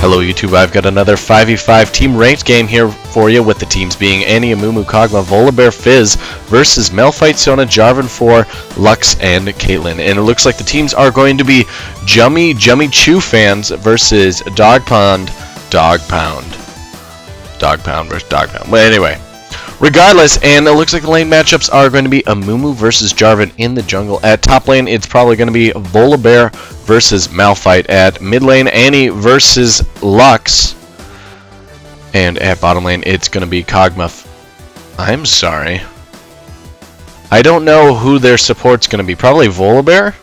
Hello YouTube, I've got another 5v5 team ranked game here for you, with the teams being Annie, Amumu, Kog'Maw, Volibear, Fizz versus Malphite, Sona, Jarvan 4, Lux, and Caitlyn. And it looks like the teams are going to be Jummychu fans versus Dawgpound versus Dawgpound. But anyway, regardless, and it looks like the lane matchups are going to be Amumu versus Jarvan in the jungle. At top lane, it's probably going to be Volibear versus Malphite. At mid lane, Annie versus Lux. And at bottom lane, it's going to be Kog'Maw. I'm sorry. I don't know who their support's going to be. Probably Volibear?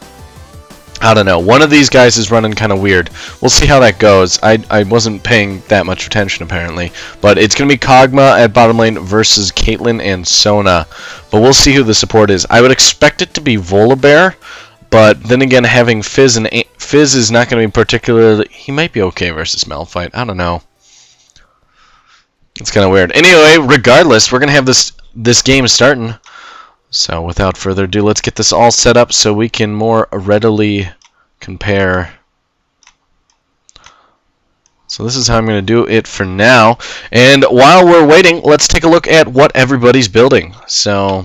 I don't know. One of these guys is running kind of weird. We'll see how that goes. I wasn't paying that much attention, apparently. But it's going to be Kog'Maw at bottom lane versus Caitlyn and Sona. But we'll see who the support is. I would expect it to be Volibear. But then again, having Fizz, and Fizz is not going to be particularly... He might be okay versus Malphite. I don't know. It's kind of weird. Anyway, regardless, we're going to have this game starting. So without further ado, let's get this all set up so we can more readily compare. So this is how I'm going to do it for now. And while we're waiting, let's take a look at what everybody's building. So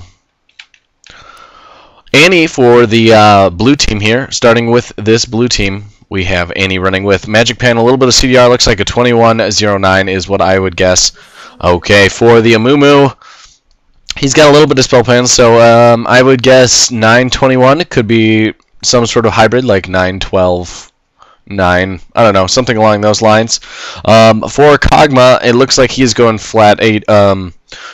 Annie for the blue team here. Starting with this blue team, we have Annie running with Magic Pen, a little bit of CDR, looks like a 2109 is what I would guess. Okay, for the Amumu, he's got a little bit of spell pen, so I would guess 921. It could be some sort of hybrid, like 912, 9. I don't know, something along those lines. For Kog'Maw, it looks like he's going flat 8.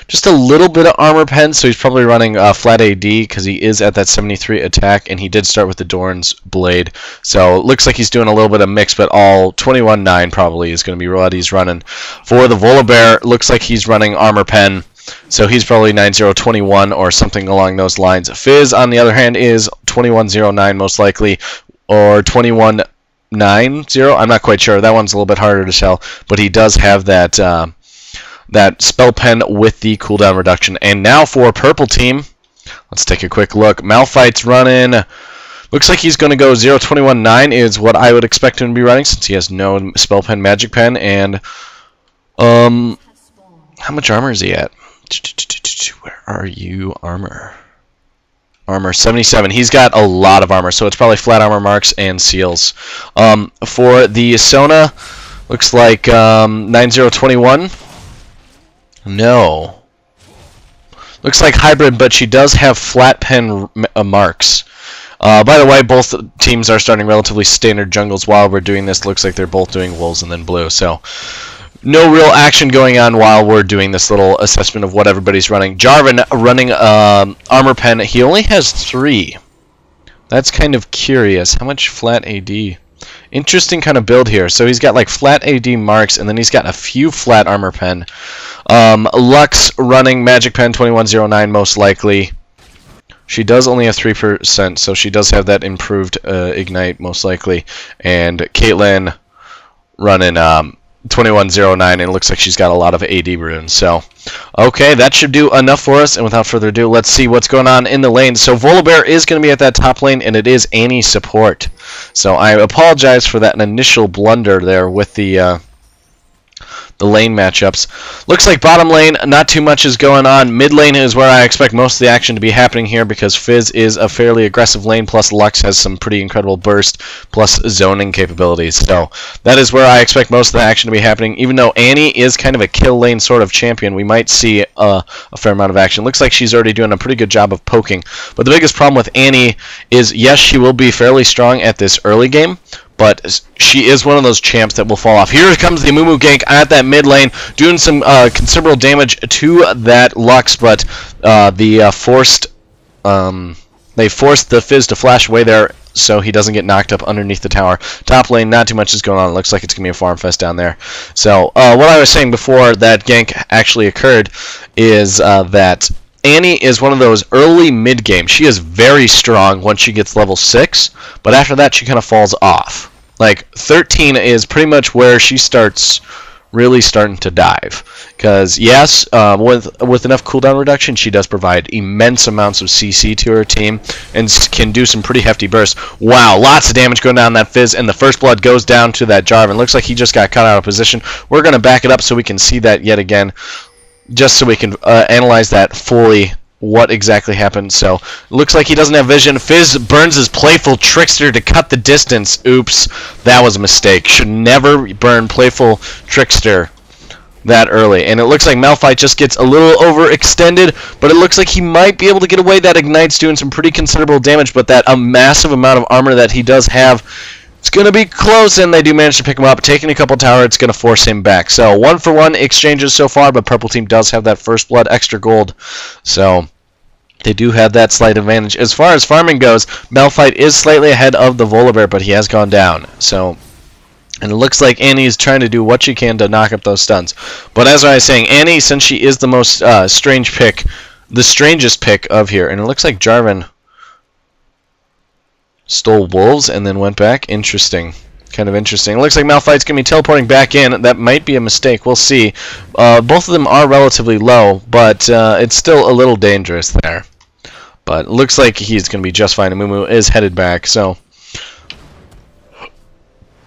Just a little bit of armor pen, so he's probably running flat AD because he is at that 73 attack, and he did start with the Dorn's Blade. So it looks like he's doing a little bit of mix, but all 21-9 probably is going to be what he's running. For the Volibear, looks like he's running armor pen. So he's probably 9021 or something along those lines. Fizz, on the other hand, is 2109 most likely, or 2190. I'm not quite sure. That one's a little bit harder to tell, but he does have that that spell pen with the cooldown reduction. And now for Purple Team, let's take a quick look. Malphite's running. Looks like he's going to go 0219 is what I would expect him to be running, since he has no spell pen, magic pen, and how much armor is he at? Where are you? Armor 77. He's got a lot of armor, so it's probably flat armor marks and seals. For the Sona, looks like 9021. No. Looks like hybrid, but she does have flat pen marks. By the way, both teams are starting relatively standard jungles while we're doing this. Looks like they're both doing wolves and then blue, so no real action going on while we're doing this little assessment of what everybody's running. Jarvan running armor pen. He only has 3. That's kind of curious. How much flat AD? Interesting kind of build here. So he's got like flat AD marks, and then he's got a few flat armor pen. Lux running magic pen 2109 most likely. She does only have 3%, so she does have that improved ignite most likely. And Caitlyn running 2109, and it looks like she's got a lot of AD runes. So, okay, that should do enough for us. And without further ado, let's see what's going on in the lane. So Volibear is going to be at that top lane, and it is Annie support. So I apologize for that initial blunder there with the lane matchups. Looks like bottom lane, not too much is going on. Mid lane is where I expect most of the action to be happening here, because Fizz is a fairly aggressive lane, plus Lux has some pretty incredible burst, plus zoning capabilities. So that is where I expect most of the action to be happening. Even though Annie is kind of a kill lane sort of champion, we might see a fair amount of action. Looks like she's already doing a pretty good job of poking. But the biggest problem with Annie is, yes, she will be fairly strong at this early game, but she is one of those champs that will fall off. Here comes the Amumu gank at that mid lane, doing some considerable damage to that Lux, but they forced the Fizz to flash away there, so he doesn't get knocked up underneath the tower. Top lane, not too much is going on. It looks like it's going to be a farm fest down there. So what I was saying before that gank actually occurred is that Annie is one of those early mid game. She is very strong once she gets level 6, but after that she kind of falls off. Like 13 is pretty much where she starts really starting to dive. Because yes, with enough cooldown reduction, she does provide immense amounts of CC to her team and can do some pretty hefty bursts. Wow, lots of damage going down that Fizz, and the first blood goes down to that Jarvan. Looks like he just got cut out of position. We're going to back it up so we can see that yet again, just so we can analyze that fully, what exactly happened. So, looks like he doesn't have vision. Fizz burns his Playful Trickster to cut the distance. Oops, that was a mistake. Should never burn Playful Trickster that early. And it looks like Malphite just gets a little overextended, but it looks like he might be able to get away. That Ignite's doing some pretty considerable damage, but that massive amount of armor that he does have, it's going to be close, and they do manage to pick him up. Taking a couple tower, it's going to force him back. So 1-for-1 exchanges so far, but Purple Team does have that first blood extra gold. So they do have that slight advantage. As far as farming goes, Malphite is slightly ahead of the Volibear, but he has gone down. So, and it looks like Annie is trying to do what she can to knock up those stuns. But as I was saying, Annie, since she is the most strange pick, the strangest pick of here, and it looks like Jarvan stole wolves and then went back. Interesting. Kind of interesting. It looks like Malphite's going to be teleporting back in. That might be a mistake. We'll see. Both of them are relatively low, but it's still a little dangerous there. But it looks like he's going to be just fine. Amumu is headed back, so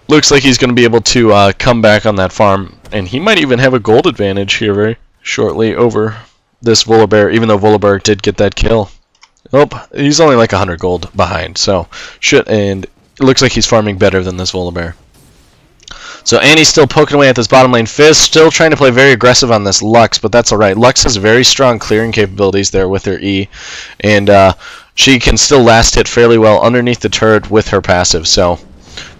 looks like he's going to be able to come back on that farm, and he might even have a gold advantage here very shortly over this Volibear, even though Volibear did get that kill. Oh, he's only like 100 gold behind, so and it looks like he's farming better than this Volibear. So Annie's still poking away at this bottom lane. Fizz still trying to play very aggressive on this Lux, but that's alright. Lux has very strong clearing capabilities there with her E, and she can still last hit fairly well underneath the turret with her passive, so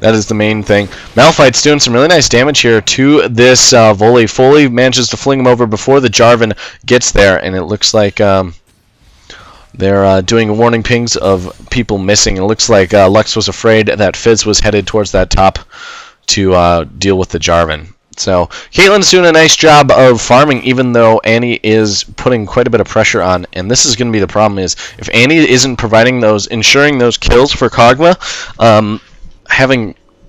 that is the main thing. Malphite's doing some really nice damage here to this Volley. Foley manages to fling him over before the Jarvan gets there, and it looks like they're doing warning pings of people missing. It looks like Lux was afraid that Fizz was headed towards that top to deal with the Jarvan. So Caitlyn's doing a nice job of farming, even though Annie is putting quite a bit of pressure on. And this is going to be the problem: is if Annie isn't providing those, ensuring those kills for Kog'Maw,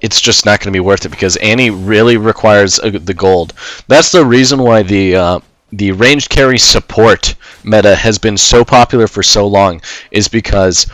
it's just not going to be worth it, because Annie really requires the gold. That's the reason why the ranged carry support meta has been so popular for so long, is because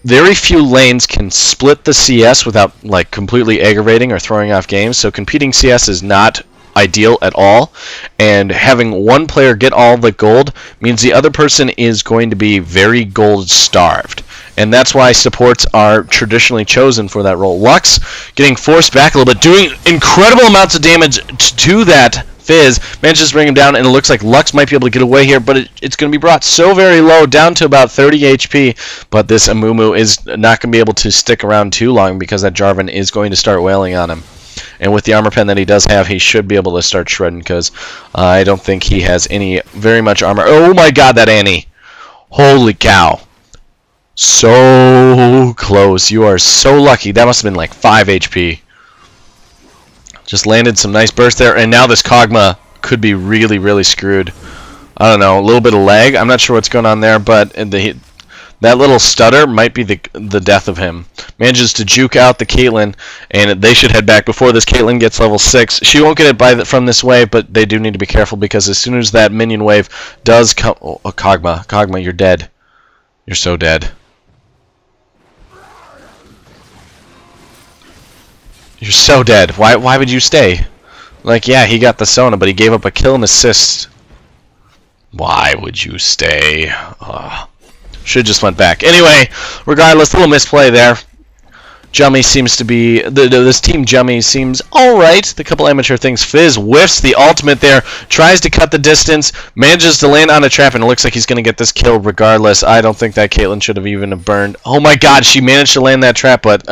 very few lanes can split the CS without like completely aggravating or throwing off games. So competing CS is not ideal at all, and having one player get all the gold means the other person is going to be very gold starved. And that's why supports are traditionally chosen for that role. Lux getting forced back a little bit, doing incredible amounts of damage to that Fizz, manages to bring him down, and it looks like Lux might be able to get away here, but it's going to be brought so very low, down to about 30 HP, but this Amumu is not going to be able to stick around too long, because that Jarvan is going to start wailing on him. And with the armor pen that he does have, he should be able to start shredding, because I don't think he has very much armor. Oh my god, that Annie! Holy cow. So close. You are so lucky. That must have been like 5 HP. Just landed some nice burst there, and now this Kog'Maw could be really, really screwed. I don't know, a little bit of lag. I'm not sure what's going on there, but that little stutter might be the death of him. Manages to juke out the Caitlyn, and they should head back before this Caitlyn gets level 6. She won't get it from this wave, but they do need to be careful, because as soon as that minion wave does come... Oh, Kog'Maw. Kog'Maw, you're dead. You're so dead. You're so dead. Why would you stay? Like, yeah, he got the Sona, but he gave up a kill and assist. Why would you stay? Should just went back. Anyway, regardless, a little misplay there. Jummy seems to be... this team Jummy seems alright. The couple amateur things. Fizz whiffs the ultimate there. Tries to cut the distance. Manages to land on a trap, and it looks like he's going to get this kill regardless. I don't think that Caitlyn should have even burned. Oh my god, she managed to land that trap, but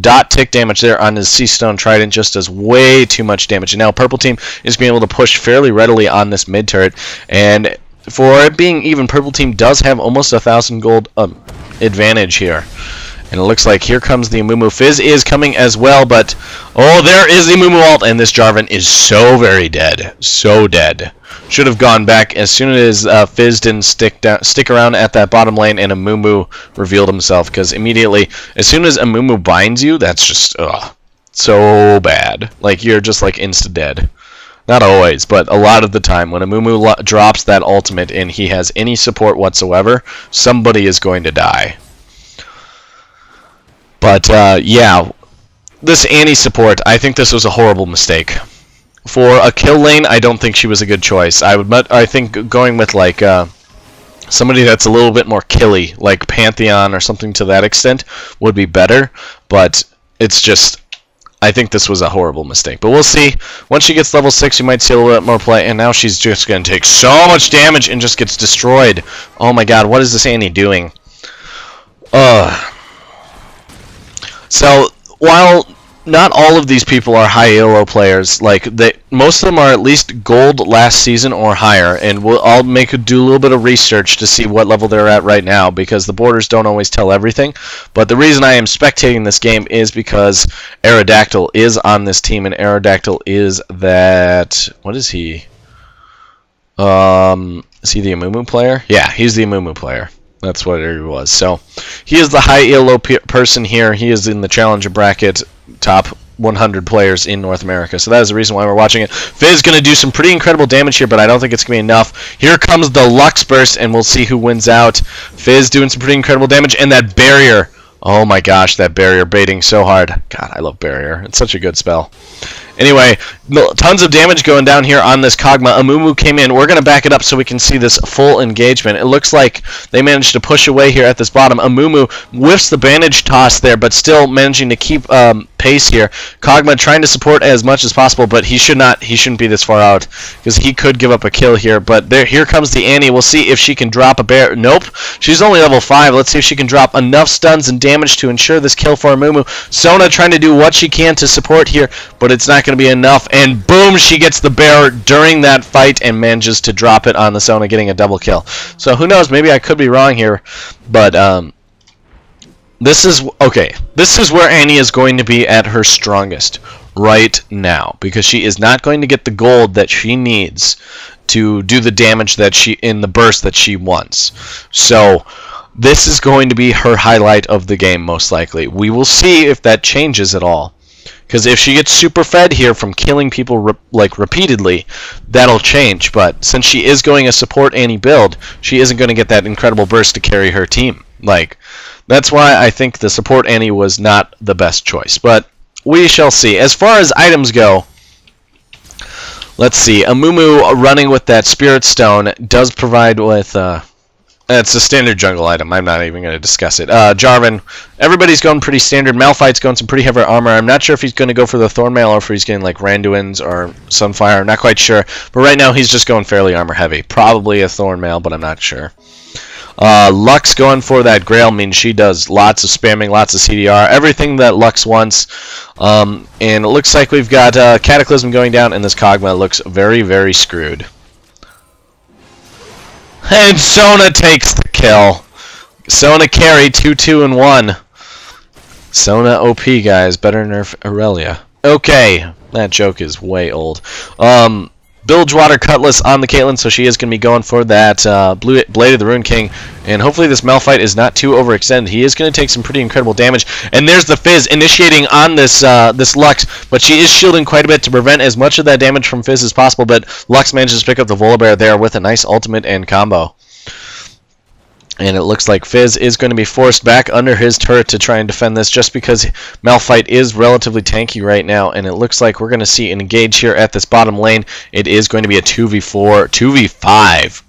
dot tick damage there on his Sea Stone Trident just does way too much damage. And now Purple Team is being able to push fairly readily on this mid turret. And for it being even, Purple Team does have almost 1,000 gold advantage here. And it looks like here comes the Amumu. Fizz is coming as well, but oh, there is the Amumu ult, and this Jarvan is so very dead. So dead. Should have gone back as soon as Fizz didn't stick around at that bottom lane, and Amumu revealed himself, because immediately, as soon as Amumu binds you, that's just, ugh. so bad. Like, you're just like insta-dead. Not always, but a lot of the time. When Amumu drops that ultimate and he has any support whatsoever, somebody is going to die. But, yeah, this Annie support, I think this was a horrible mistake. For a kill lane, I don't think she was a good choice. I think going with, like, somebody that's a little bit more killy, like Pantheon or something to that extent, would be better. But it's just, I think this was a horrible mistake. But we'll see. Once she gets level 6, you might see a little bit more play. And now she's just going to take so much damage and just gets destroyed. Oh my god, what is this Annie doing? So, while not all of these people are high elo players, like most of them are at least gold last season or higher, and I'll do a little bit of research to see what level they're at right now, because the borders don't always tell everything. But the reason I am spectating this game is because Aerodactyl is on this team, and Aerodactyl is that, what is he? Is he the Amumu player? Yeah, he's the Amumu player. That's what it was. So he is the high elo person here. He is in the challenger bracket, top 100 players in North America. So that is the reason why we're watching it. Fizz going to do some pretty incredible damage here, but I don't think it's going to be enough. Here comes the Lux Burst, and we'll see who wins out. Fizz doing some pretty incredible damage, and that barrier. Oh my gosh, that barrier baiting so hard. God, I love barrier. It's such a good spell. Anyway, tons of damage going down here on this Kog'Maw. Amumu came in. We're going to back it up so we can see this full engagement. It looks like they managed to push away here at this bottom. Amumu whiffs the bandage toss there, but still managing to keep pace here. Kog'Maw trying to support as much as possible, but he shouldn't be this far out, because he could give up a kill here. But here comes the Annie. We'll see if she can drop a bear. Nope. She's only level 5. Let's see if she can drop enough stuns and damage to ensure this kill for Amumu. Sona trying to do what she can to support here, but it's not going to be enough, and boom, she gets the bear during that fight and manages to drop it on the Sona, getting a double kill. So who knows, maybe I could be wrong here, but this is where Annie is going to be at her strongest right now, because she is not going to get the gold that she needs to do the damage that she in the burst that she wants. So this is going to be her highlight of the game, most likely. We will see if that changes at all. Because if she gets super fed here from killing people repeatedly, that'll change. But since she is going a support Annie build, she isn't going to get that incredible burst to carry her team. That's why I think the support Annie was not the best choice. But we shall see. As far as items go, let's see. Amumu running with that Spirit Stone does provide with... it's a standard jungle item. I'm not even going to discuss it. Jarvan, everybody's going pretty standard. Malphite's going some pretty heavy armor. I'm not sure if he's going to go for the Thornmail or if he's getting like Randuin's or Sunfire. I'm not quite sure. But right now he's just going fairly armor heavy. Probably a Thornmail, but I'm not sure. Lux going for that Grail means she does lots of spamming, lots of CDR, everything that Lux wants. And it looks like we've got Cataclysm going down, and this Kog'Maw looks very, very screwed. And Sona takes the kill. Sona carry 2-2-1. Sona OP, guys. Better nerf Aurelia. Okay, that joke is way old. Bilgewater Cutlass on the Caitlyn, so she is going to be going for that Blade of the Rune King. And hopefully this Malphite is not too overextended. He is going to take some pretty incredible damage. And there's the Fizz initiating on this this Lux, but she is shielding quite a bit to prevent as much of that damage from Fizz as possible. But Lux manages to pick up the Volibear there with a nice ultimate and combo. And it looks like Fizz is going to be forced back under his turret to try and defend this, just because Malphite is relatively tanky right now. And it looks like we're going to see an engage here at this bottom lane. It is going to be a 2v4, 2v5.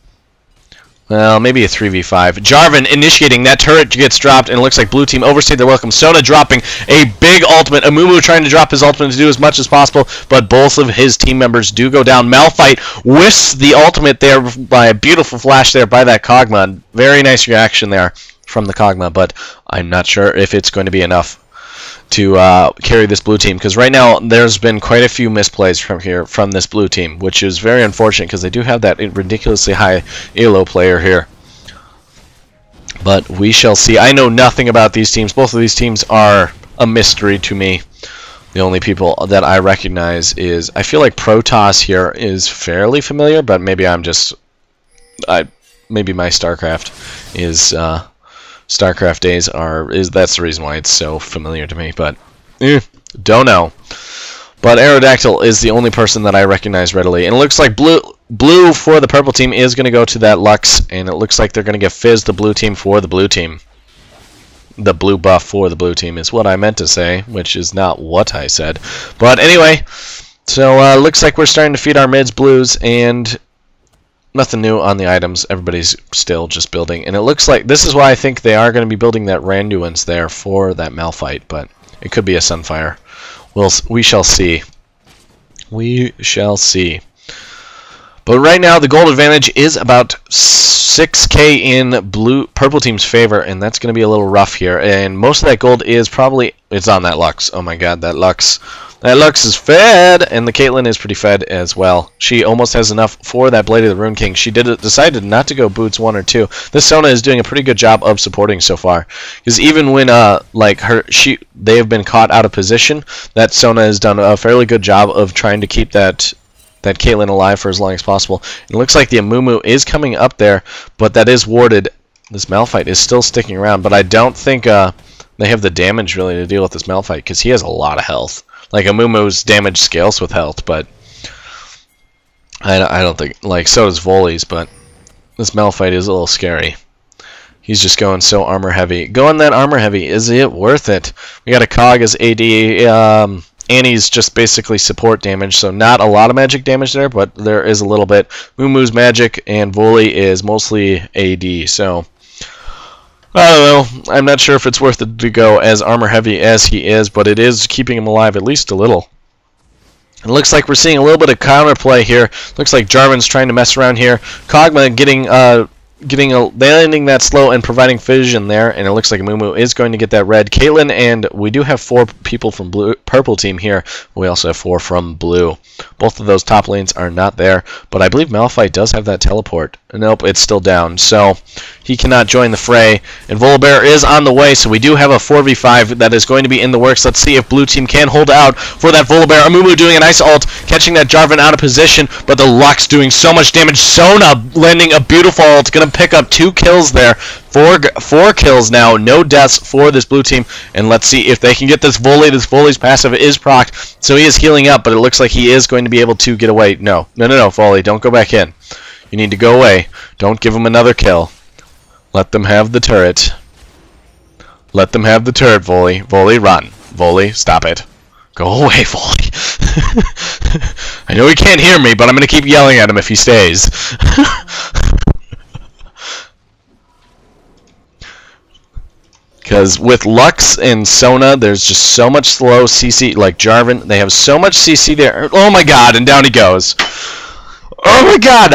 Well, maybe a 3v5. Jarvan initiating. That turret gets dropped, and it looks like blue team overstayed their welcome. Sona dropping a big ultimate. Amumu trying to drop his ultimate to do as much as possible, but both of his team members do go down. Malphite whiffs the ultimate there by a beautiful flash there by that Kog'Maw. Very nice reaction there from the Kog'Maw, but I'm not sure if it's going to be enough to carry this blue team, because right now there's been quite a few misplays from this blue team, which is very unfortunate because they do have that ridiculously high elo player here. But we shall see. I know nothing about these teams. Both of these teams are a mystery to me. The only people that I recognize is, I feel like Protoss here is fairly familiar, but maybe I'm just maybe my StarCraft is StarCraft days that's the reason why it's so familiar to me, but Don't know. But Aerodactyl is the only person that I recognize readily. And it looks like blue for the purple team is going to go to that Lux. And it looks like they're going to give Fizz the blue team for the blue team. The blue buff for the blue team is what I meant to say, which is not what I said. But anyway, so looks like we're starting to feed our mids blues. And nothing new on the items. Everybody's still just building. And it looks like this is why I think they are going to be building that Randuin's there for that Malphite. But it could be a Sunfire. We shall see. We shall see. But right now, the gold advantage is about 6k in purple team's favor, and that's going to be a little rough here. And most of that gold is probably it's on that Lux. Oh my God, that Lux is fed, and the Caitlyn is pretty fed as well. She almost has enough for that Blade of the Rune King. She decided not to go boots 1 or 2. This Sona is doing a pretty good job of supporting so far, because even when they have been caught out of position, that Sona has done a fairly good job of trying to keep that Caitlyn alive for as long as possible. It looks like the Amumu is coming up there, but that is warded. This Malphite is still sticking around, but I don't think they have the damage really to deal with this Malphite, because he has a lot of health. Like, Amumu's damage scales with health, but I don't think, like, so does Voli's, but this Malphite is a little scary. He's just going so armor heavy. Going that armor heavy, is it worth it? We got a Cog as AD, Annie's just basically support damage, so not a lot of magic damage there, but there is a little bit. Mumu's magic, and Voli is mostly AD, so I don't know. I'm not sure if it's worth it to go as armor heavy as he is, but it is keeping him alive at least a little. It looks like we're seeing a little bit of counterplay here. Looks like Jarvan's trying to mess around here. Kog'Maw landing that slow and providing vision there, and it looks like Amumu is going to get that red. Caitlyn, and we do have 4 people from purple team here. We also have 4 from blue. Both of those top lanes are not there, but I believe Malphite does have that teleport. Nope, it's still down, so he cannot join the fray. And Volibear is on the way, so we do have a 4v5 that is going to be in the works. Let's see if blue team can hold out for that Volibear. Amumu doing a nice ult, catching that Jarvan out of position, but the Lux doing so much damage. Sona landing a beautiful ult, going to pick up 2 kills there. 4 kills now, no deaths for this blue team. And let's see if they can get this Voli. This Voli's passive is procced, so he is healing up, but it looks like he is going to be able to get away. No, Voli, don't go back in. You need to go away. Don't give him another kill. Let them have the turret. Let them have the turret, Voli. Voli, run. Voli, stop it. Go away, Voli. I know he can't hear me, but I'm going to keep yelling at him if he stays. Because with Lux and Sona, there's just so much slow CC. Like Jarvan, they have so much CC there. Oh my God, and down he goes. Oh my God,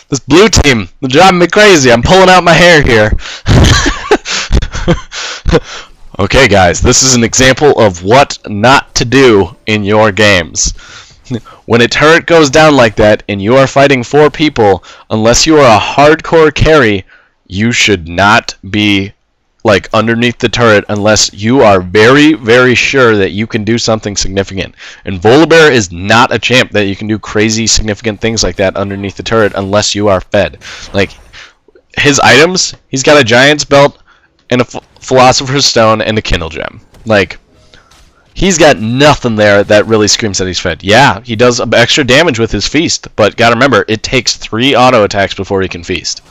this blue team, they're driving me crazy. I'm pulling out my hair here. Okay, guys, this is an example of what not to do in your games. When a turret goes down like that and you are fighting 4 people, unless you are a hardcore carry, you should not be like underneath the turret unless you are very, very sure that you can do something significant. And Volibear is not a champ that you can do crazy significant things like that underneath the turret unless you are fed. Like, his items, he's got a Giant's Belt and a Philosopher's Stone and a Kindle Gem. Like, he's got nothing there that really screams that he's fed. Yeah, he does extra damage with his feast, but gotta remember, it takes 3 auto attacks before he can feast.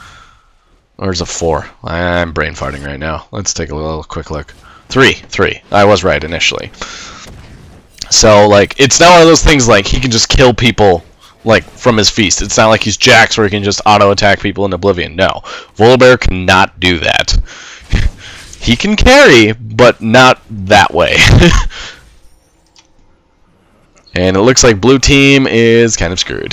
Or is it 4? I'm brain farting right now. Let's take a little quick look. 3. I was right initially. So, like, it's not one of those things like he can just kill people, like, from his feast. It's not like he's Jax where he can just auto-attack people in Oblivion. No. Volibear cannot do that. He can carry, but not that way. And it looks like blue team is kind of screwed.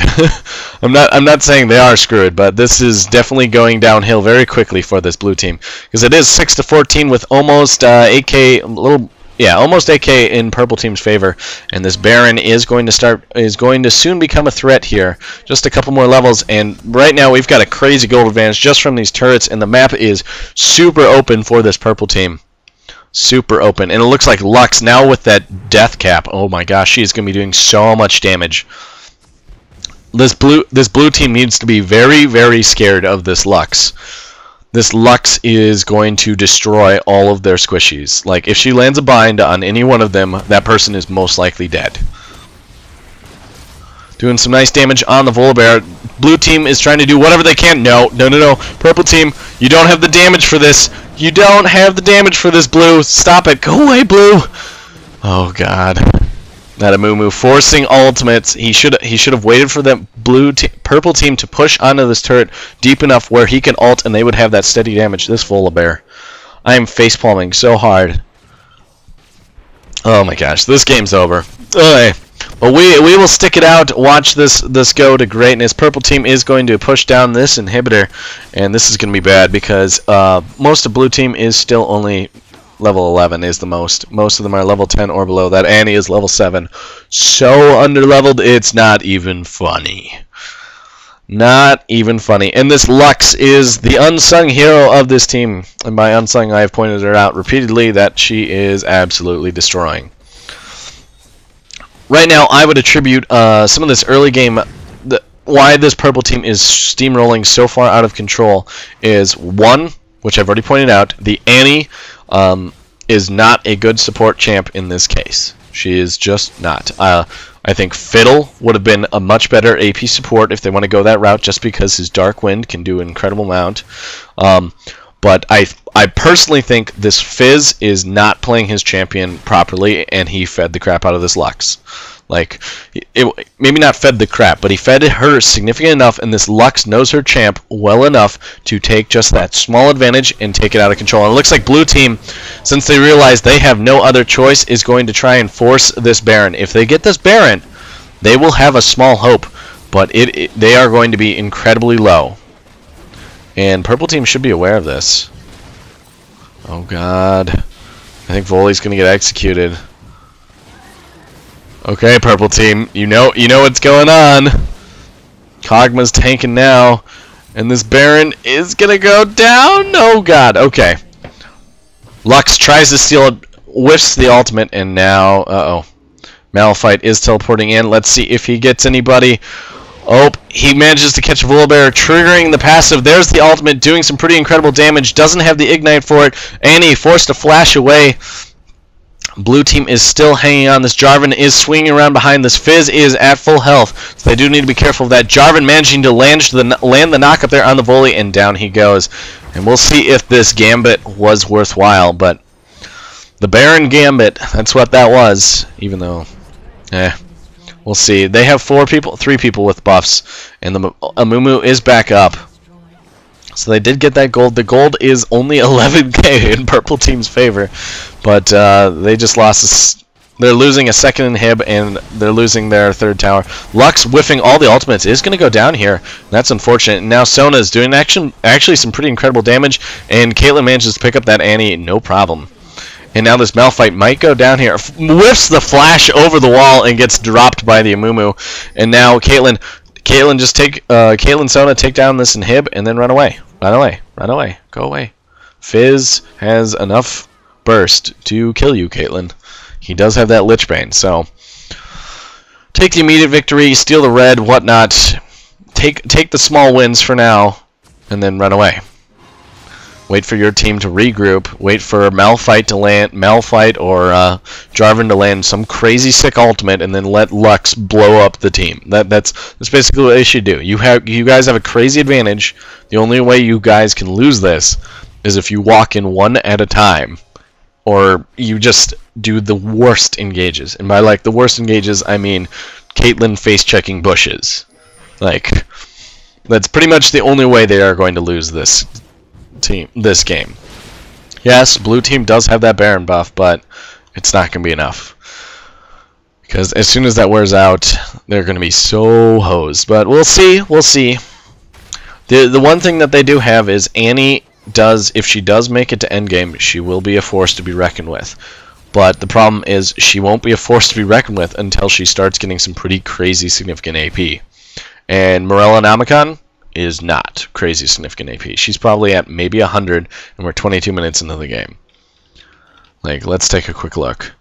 I'm not saying they are screwed, but this is definitely going downhill very quickly for this blue team, because it is 6-14 with almost 8k, almost 8k in purple team's favor, and this Baron is going to soon become a threat here. Just a couple more levels, and right now we've got a crazy gold advantage just from these turrets, and the map is super open for this purple team. Super open, and it looks like Lux now with that death cap. Oh my gosh, she's gonna be doing so much damage. This blue team needs to be very, very scared of this Lux. this Lux is going to destroy all of their squishies. Like, if she lands a bind on any one of them, that person is most likely dead. Doing some nice damage on the Volibear. Blue team is trying to do whatever they can. No. Purple team, you don't have the damage for this. You don't have the damage for this, Blue. Stop it. Go away, Blue. Oh, God. That Amumu forcing ultimates. He should have waited for that purple team to push onto this turret deep enough where he can ult and they would have that steady damage. This Volibear. I am facepalming so hard. Oh, my gosh. This game's over. Okay. But we will stick it out, watch this go to greatness. Purple team is going to push down this inhibitor, and this is going to be bad because most of blue team is still only level 11 is the most. Most of them are level 10 or below. That Annie is level 7. So underleveled, it's not even funny. Not even funny. And this Lux is the unsung hero of this team. And by unsung, I have pointed her out repeatedly that she is absolutely destroying. Right now, I would attribute some of this early game, why this purple team is steamrolling so far out of control is, one, which I've already pointed out, the Annie is not a good support champ in this case. She is just not. I think Fiddle would have been a much better AP support if they want to go that route, just because his Dark Wind can do an incredible amount. But I personally think this Fizz is not playing his champion properly, and he fed the crap out of this Lux. Like, maybe not fed the crap, but he fed her significant enough, and this Lux knows her champ well enough to take just that small advantage and take it out of control. And it looks like blue team, since they realize they have no other choice, is going to try and force this Baron. If they get this Baron, they will have a small hope, but they are going to be incredibly low. And purple team should be aware of this. Oh, God. I think Volley's going to get executed. Okay, purple team. You know what's going on. Kog'Maw's tanking now. And this Baron is going to go down. Oh, God. Okay. Lux tries to steal it, whiffs the ultimate, and now, uh-oh. Malphite is teleporting in. Let's see if he gets anybody. Oh, he manages to catch Volibear, triggering the passive. There's the ultimate, doing some pretty incredible damage. Doesn't have the ignite for it. Annie forced to flash away. Blue team is still hanging on. This Jarvan is swinging around behind. This Fizz is at full health, so they do need to be careful of that. Jarvan managing to land the knock up there on the volley, and down he goes. And we'll see if this Gambit was worthwhile, but the Baron Gambit, that's what that was, even though, we'll see. They have 3 people with buffs, and the Amumu is back up. So they did get that gold. The gold is only 11k in purple team's favor, but they just lost. They're losing a second inhib, and they're losing their third tower. Lux whiffing all the ultimates is going to go down here. That's unfortunate. And now Sona is doing actually some pretty incredible damage, and Caitlyn manages to pick up that Annie, no problem. And now this Malphite might go down here. Whiffs the flash over the wall and gets dropped by the Amumu. And now Caitlyn just Caitlyn Sona take down this inhib and then run away. Run away. Go away. Fizz has enough burst to kill you, Caitlyn. He does have that Lich Bane, so take the immediate victory, steal the red, whatnot. Take the small wins for now, and then run away. Wait for your team to regroup. Wait for Malphite or Jarvan to land some crazy sick ultimate, and then let Lux blow up the team. That's basically what they should do. You guys have a crazy advantage. The only way you guys can lose this is if you walk in one at a time, or you just do the worst engages. And by like the worst engages, I mean Caitlyn face checking bushes. Like, that's pretty much the only way they are going to lose this game. Yes, blue team does have that Baron buff, but it's not going to be enough, because as soon as that wears out, they're going to be so hosed. But we'll see. The one thing that they do have is Annie does, if she does make it to endgame, she will be a force to be reckoned with. But the problem is she won't be a force to be reckoned with until she starts getting some pretty crazy significant AP. And Morella Namicon is not crazy significant AP. She's probably at maybe 100, and we're 22 minutes into the game. Like, let's take a quick look.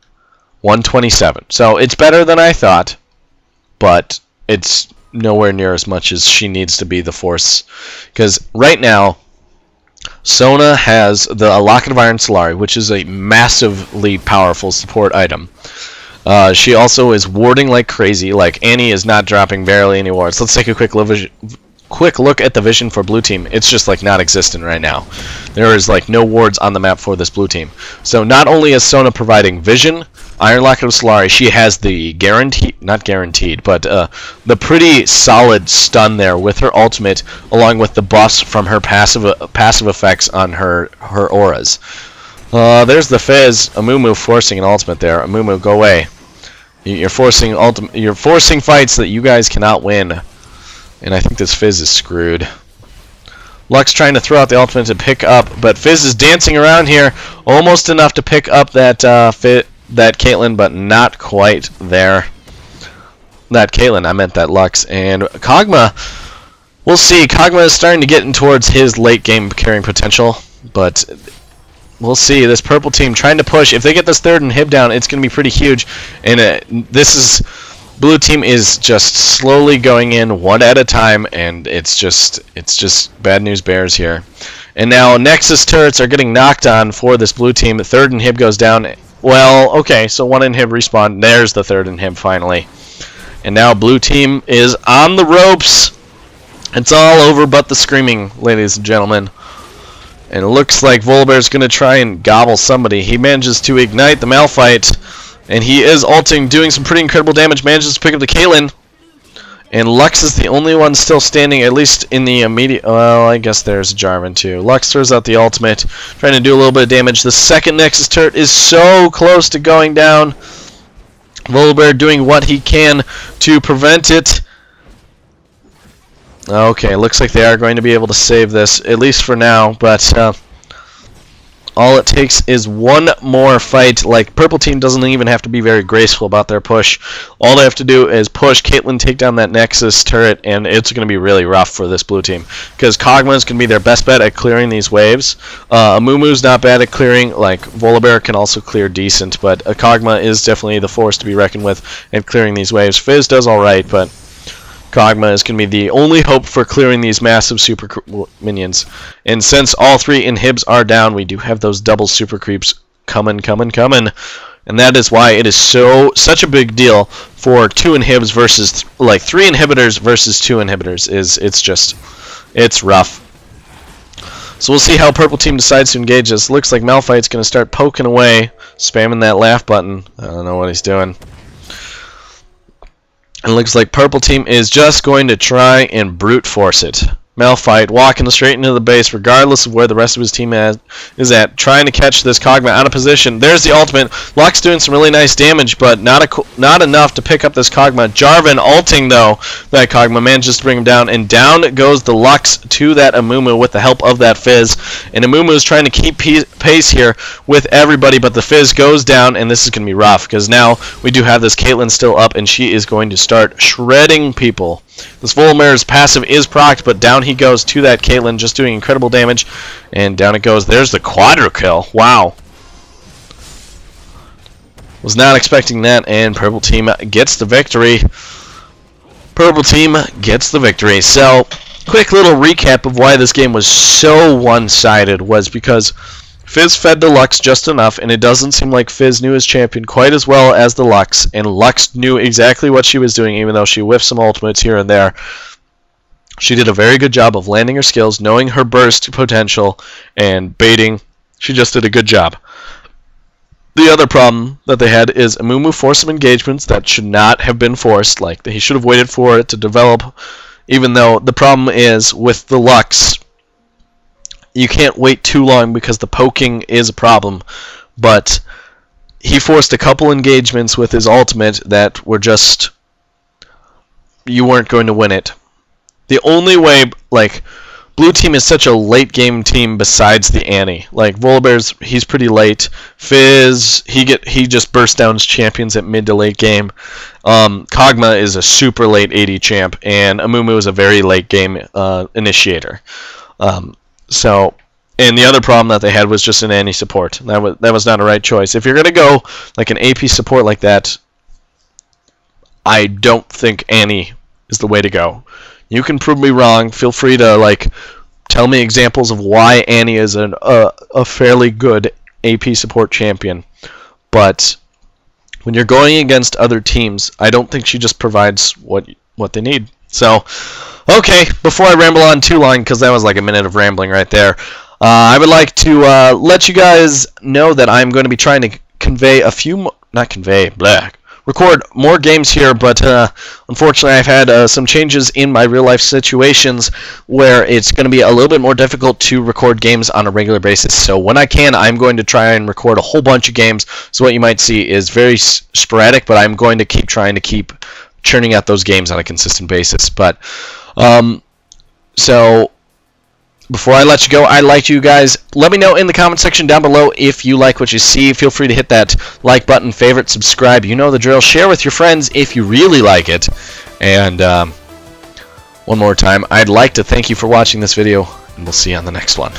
127. So it's better than I thought, but it's nowhere near as much as she needs to be the force. Because right now, Sona has the Locket of Iron Solari, which is a massively powerful support item. She also is warding like crazy. Like, Annie is not dropping barely any wards. Let's take a quick look at the vision for blue team. It's just like non-existent right now. There is like no wards on the map for this blue team. So not only is Sona providing vision, Iron Locket of Solari, she has the not guaranteed, but the pretty solid stun there with her ultimate, along with the buffs from her passive effects on her auras. There's the Fizz. Amumu forcing an ultimate there. Amumu, go away. You're forcing fights that you guys cannot win. And I think this Fizz is screwed. Lux trying to throw out the ultimate to pick up, but Fizz is dancing around here, almost enough to pick up that Caitlyn, but not quite there. That Caitlyn, I meant that Lux. And Kog'Maw, we'll see. Kog'Maw is starting to get in towards his late game carrying potential, but we'll see. This purple team trying to push. If they get this third inhib down, it's going to be pretty huge. And blue team is just slowly going in one at a time, and it's just bad news bears here. And now Nexus turrets are getting knocked on for this blue team. The third inhib goes down. Well, okay, so one inhib respawn. There's the third inhib finally. And now blue team is on the ropes. It's all over but the screaming, ladies and gentlemen. And it looks like Volibear's going to try and gobble somebody. He manages to ignite the Malphite. And he is ulting, doing some pretty incredible damage. Manages to pick up the Caitlyn. And Lux is the only one still standing, at least in the immediate... Well, I guess there's Jarvan too. Lux throws out the ultimate, trying to do a little bit of damage. The second Nexus turret is so close to going down. Volibear doing what he can to prevent it. Okay, looks like they are going to be able to save this, at least for now. But all it takes is one more fight. Like, purple team doesn't even have to be very graceful about their push. All they have to do is push Caitlyn, take down that Nexus turret, and it's going to be really rough for this blue team. Because Kog'Maw is going to be their best bet at clearing these waves. Amumu's not bad at clearing. Like, Volibear can also clear decent, but Kog'Maw is definitely the force to be reckoned with at clearing these waves. Fizz does alright, but Kog'Maw is going to be the only hope for clearing these massive super minions. And since all three inhibs are down, we do have those double super creeps coming. And that is why it is such a big deal for two inhibs versus, like, three inhibitors versus two inhibitors. It's rough. So we'll see how purple team decides to engage this. Looks like Malphite's going to start poking away, spamming that laugh button. I don't know what he's doing. It looks like purple team is just going to try and brute force it. Malphite walking straight into the base, regardless of where the rest of his team is at, trying to catch this Kog'Maw out of position. There's the ultimate. Lux doing some really nice damage, but not enough to pick up this Kog'Maw. Jarvan ulting, though. That Kog'Maw manages to bring him down, and down goes the Lux to that Amumu with the help of that Fizz. And Amumu is trying to keep pace here with everybody, but the Fizz goes down, and this is going to be rough, because now we do have this Caitlyn still up, and she is going to start shredding people. This Volibear's passive is procced, but down he goes to that Caitlyn, just doing incredible damage. And down it goes. There's the quadra kill. Wow. Was not expecting that, and purple team gets the victory. Purple team gets the victory. So, quick little recap of why this game was so one-sided was because Fizz fed the Lux just enough, and it doesn't seem like Fizz knew his champion quite as well as the Lux, and Lux knew exactly what she was doing, even though she whiffed some ultimates here and there. She did a very good job of landing her skills, knowing her burst potential, and baiting. She just did a good job. The other problem that they had is Amumu forced some engagements that should not have been forced. Like, he should have waited for it to develop, even though the problem is with the Lux, you can't wait too long because the poking is a problem. But he forced a couple engagements with his ultimate that were just, you weren't going to win it. The only way, like, blue team is such a late game team besides the Annie. Like, Volibear's, he's pretty late. Fizz, he just bursts down his champions at mid to late game. Kog'Maw is a super late AD champ, and Amumu is a very late game initiator. So, and the other problem that they had was just an Annie support. That was not a right choice. If you're gonna go like an AP support like that, I don't think Annie is the way to go. You can prove me wrong. Feel free to like tell me examples of why Annie is a fairly good AP support champion. But when you're going against other teams, I don't think she just provides what they need. So, okay, before I ramble on too long, because that was like a minute of rambling right there, I would like to let you guys know that I'm going to be trying to convey a few, record more games here, but unfortunately I've had some changes in my real life situations where it's going to be a little bit more difficult to record games on a regular basis. So when I can, I'm going to try and record a whole bunch of games. So what you might see is very sporadic, but I'm going to keep trying to keep churning out those games on a consistent basis. But so before I let you go, I'd like you guys, let me know in the comment section down below if you like what you see. Feel free to hit that like button, favorite, subscribe. You know the drill. Share with your friends if you really like it. And one more time, I'd like to thank you for watching this video, and we'll see you on the next one.